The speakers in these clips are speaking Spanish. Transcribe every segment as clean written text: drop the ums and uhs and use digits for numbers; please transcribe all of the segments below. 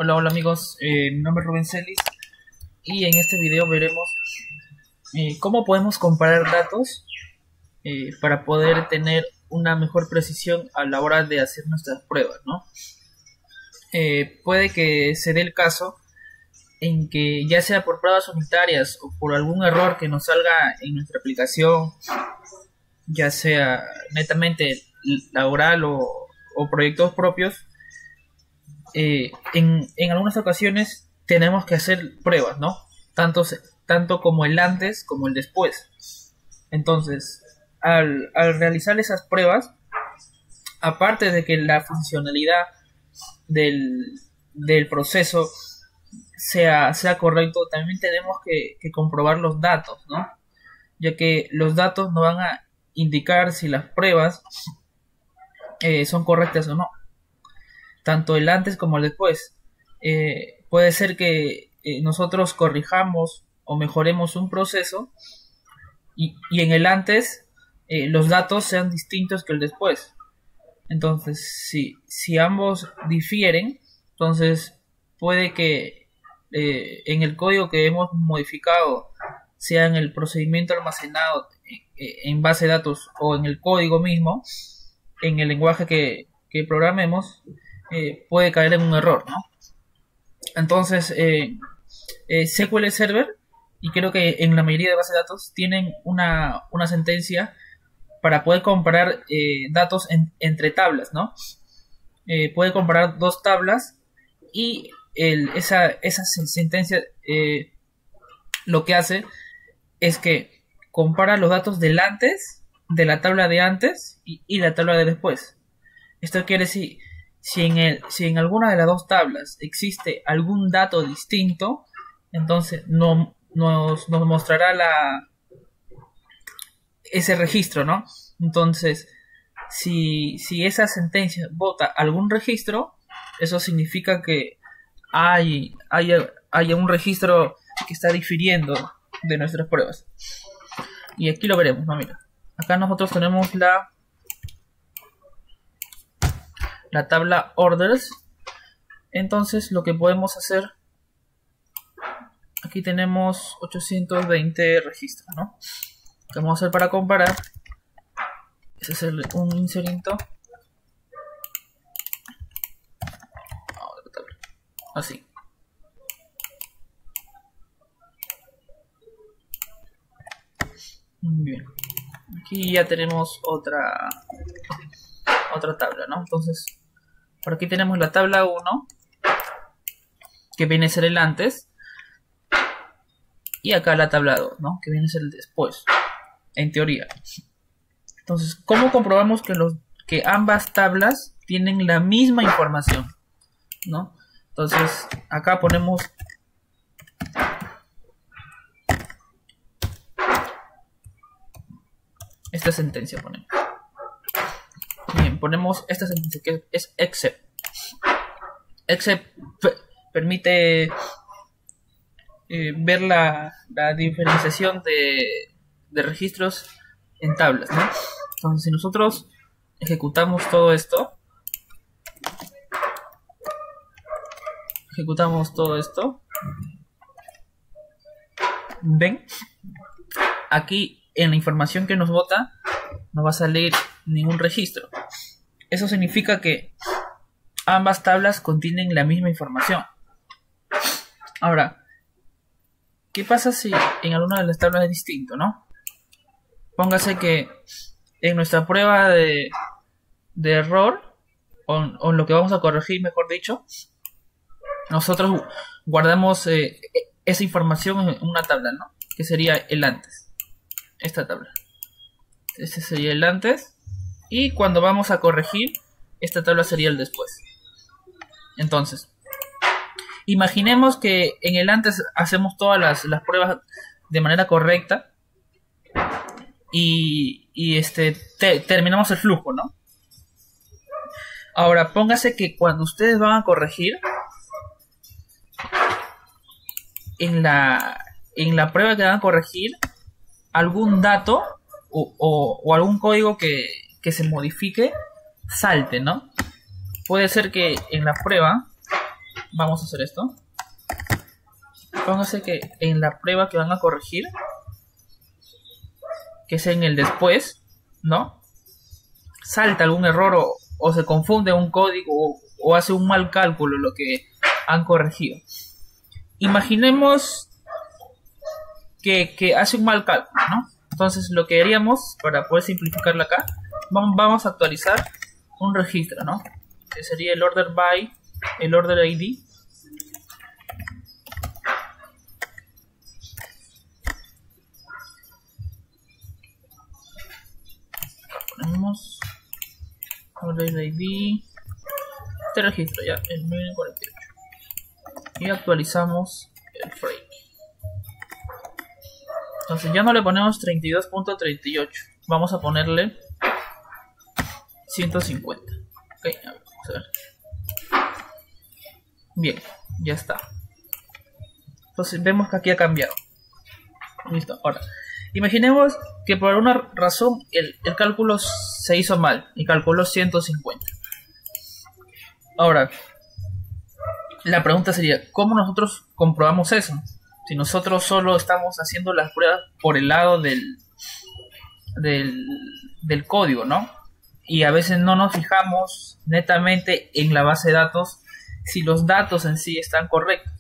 Hola, hola amigos, mi nombre es Rubén Celis y en este video veremos cómo podemos comparar datos para poder tener una mejor precisión a la hora de hacer nuestras pruebas, ¿no? Puede que se dé el caso en que ya sea por pruebas unitarias o por algún error que nos salga en nuestra aplicación, ya sea netamente laboral o proyectos propios, en algunas ocasiones tenemos que hacer pruebas, ¿no? Tanto como el antes como el después. Entonces, al realizar esas pruebas, aparte de que la funcionalidad del proceso sea correcto, también tenemos que comprobar los datos, ¿no? Ya que los datos nos van a indicar si las pruebas son correctas o no, tanto el antes como el después. Puede ser que nosotros corrijamos o mejoremos un proceso y en el antes los datos sean distintos que el después. Entonces, si ambos difieren, entonces puede que en el código que hemos modificado, sea en el procedimiento almacenado en base de datos o en el código mismo, en el lenguaje que programemos, puede caer en un error, ¿no? Entonces, SQL Server, y creo que en la mayoría de bases de datos, tienen una sentencia para poder comparar datos entre tablas, ¿no? Puede comparar dos tablas y esa sentencia lo que hace es que compara los datos del antes, de la tabla de antes y la tabla de después. Esto quiere decir, si en alguna de las dos tablas existe algún dato distinto, entonces nos mostrará ese registro, ¿no? Entonces, si esa sentencia vota algún registro, eso significa que hay un registro que está difiriendo de nuestras pruebas. Y aquí lo veremos, ¿no? Mira, acá nosotros tenemos la tabla orders. Entonces lo que podemos hacer, aquí tenemos 820 registros, ¿no? Lo que vamos a hacer para comparar es hacerle un inserito así. Bien, aquí ya tenemos otra tabla, ¿no? Entonces, por aquí tenemos la tabla 1, que viene a ser el antes, y acá la tabla 2, ¿no? Que viene a ser el después, en teoría. Entonces, ¿cómo comprobamos que ambas tablas tienen la misma información, ¿no? Entonces, acá ponemos esta sentencia, Bien, ponemos esta sentencia que es except. Except permite ver la diferenciación de registros en tablas, ¿no? Entonces, si nosotros ejecutamos todo esto, ven, aquí en la información que nos bota no va a salir ningún registro. Eso significa que ambas tablas contienen la misma información. Ahora, ¿qué pasa si en alguna de las tablas es distinto, no? Póngase que en nuestra prueba de error, o lo que vamos a corregir, mejor dicho, nosotros guardamos esa información en una tabla, ¿no? Que sería el antes. Esta tabla. Este sería el antes. Y cuando vamos a corregir, esta tabla sería el después. Entonces, imaginemos que en el antes hacemos todas las pruebas de manera correcta y terminamos el flujo, ¿no? Ahora, póngase que cuando ustedes van a corregir, en la prueba que van a corregir, algún dato o algún código que se modifique salte, ¿no? Puede ser que en la prueba vamos a hacer esto. Póngase que en la prueba que van a corregir, que es en el después, ¿no? Salta algún error o se confunde un código o hace un mal cálculo lo que han corregido. Imaginemos que hace un mal cálculo, ¿no? Entonces lo que haríamos, para poder simplificarlo acá, vamos a actualizar un registro, ¿no? Que sería el order by, el order ID. Ponemos order ID, este registro ya, el 1048, y actualizamos el frame. Entonces ya no le ponemos 32.38, vamos a ponerle 150. Ok, a ver, vamos a ver. Bien, ya está. Entonces vemos que aquí ha cambiado. Listo, ahora imaginemos que por alguna razón el cálculo se hizo mal y calculó 150. Ahora, la pregunta sería, ¿cómo nosotros comprobamos eso? Si nosotros solo estamos haciendo las pruebas por el lado del código, ¿no? Y a veces no nos fijamos netamente en la base de datos si los datos en sí están correctos.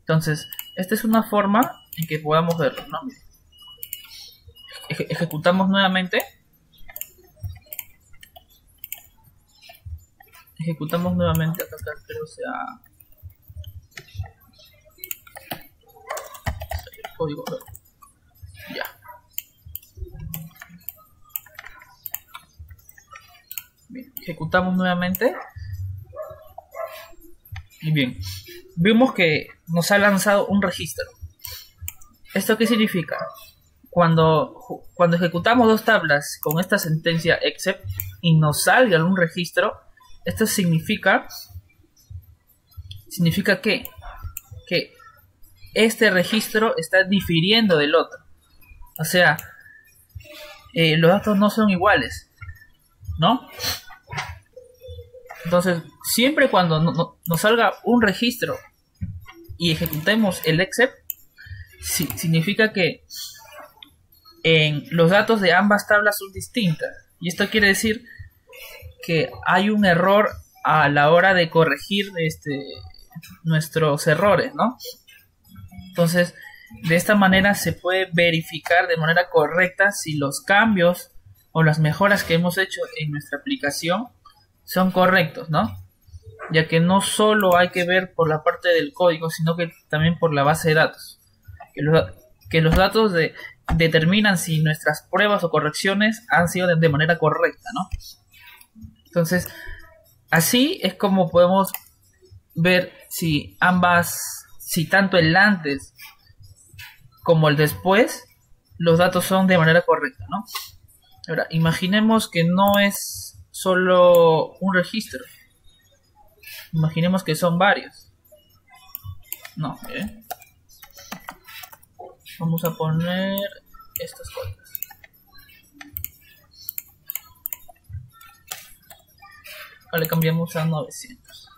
Entonces, esta es una forma en que podamos verlo, ¿no? Ejecutamos nuevamente. Acá creo sea el código. Ya. Bien, ejecutamos nuevamente. Y bien, vimos que nos ha lanzado un registro. ¿Esto qué significa? Cuando ejecutamos dos tablas con esta sentencia except y nos salga algún registro, esto significa que este registro está difiriendo del otro. O sea, los datos no son iguales, ¿no? Entonces, siempre cuando nos salga un registro y ejecutemos el except, significa que los datos de ambas tablas son distintas. Y esto quiere decir que hay un error a la hora de corregir nuestros errores, ¿no? Entonces, de esta manera se puede verificar de manera correcta si los cambios o las mejoras que hemos hecho en nuestra aplicación son correctos, ¿no? Ya que no solo hay que ver por la parte del código, sino que también por la base de datos. Que los datos determinan si nuestras pruebas o correcciones han sido de manera correcta, ¿no? Entonces, así es como podemos ver si tanto el antes como el después, los datos son de manera correcta, ¿no? Ahora, imaginemos que no es solo un registro. Imaginemos que son varios. No, vamos a poner estas cosas. Le cambiamos a 900.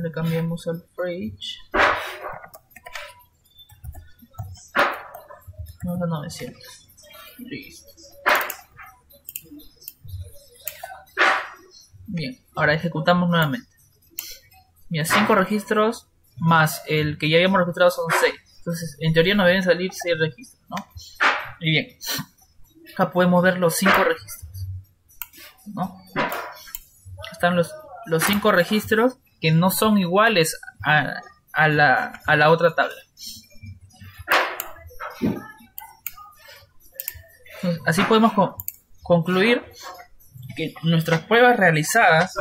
Le cambiamos al fridge. Vamos a 900. Listo. Bien, ahora ejecutamos nuevamente. Mira, 5 registros más el que ya habíamos registrado son 6. Entonces, en teoría nos deben salir 6 registros, ¿no? Y bien, acá podemos ver los 5 registros, ¿no? Están los 5 registros que no son iguales a la otra tabla. Entonces, así podemos concluir que nuestras pruebas realizadas,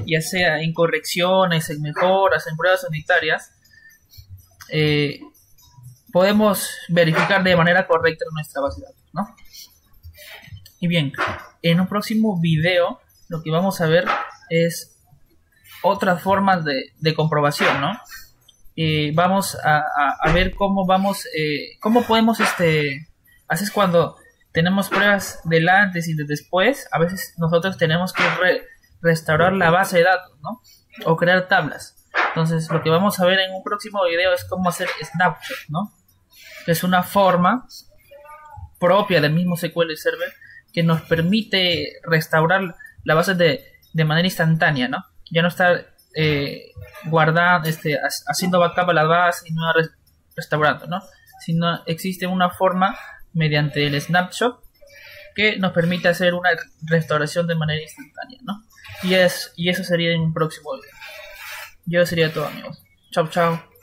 ya sea en correcciones, en mejoras, en pruebas unitarias, podemos verificar de manera correcta nuestra base de datos, ¿no? Y bien, en un próximo video lo que vamos a ver es otras formas de comprobación, ¿no? vamos a ver cómo vamos, cómo podemos, a veces cuando tenemos pruebas del antes y del después, a veces nosotros tenemos que restaurar la base de datos, ¿no? O crear tablas. Entonces, lo que vamos a ver en un próximo video es cómo hacer snapshot, ¿no? Que es una forma propia del mismo SQL Server que nos permite restaurar la base de manera instantánea, ¿no? Ya no estar guardando, haciendo backup a la base y no restaurando, ¿no? Sino existe una forma mediante el snapshot que nos permite hacer una restauración de manera instantánea, ¿no? Y eso sería en un próximo video. Yo sería todo, amigos. Chao, chao.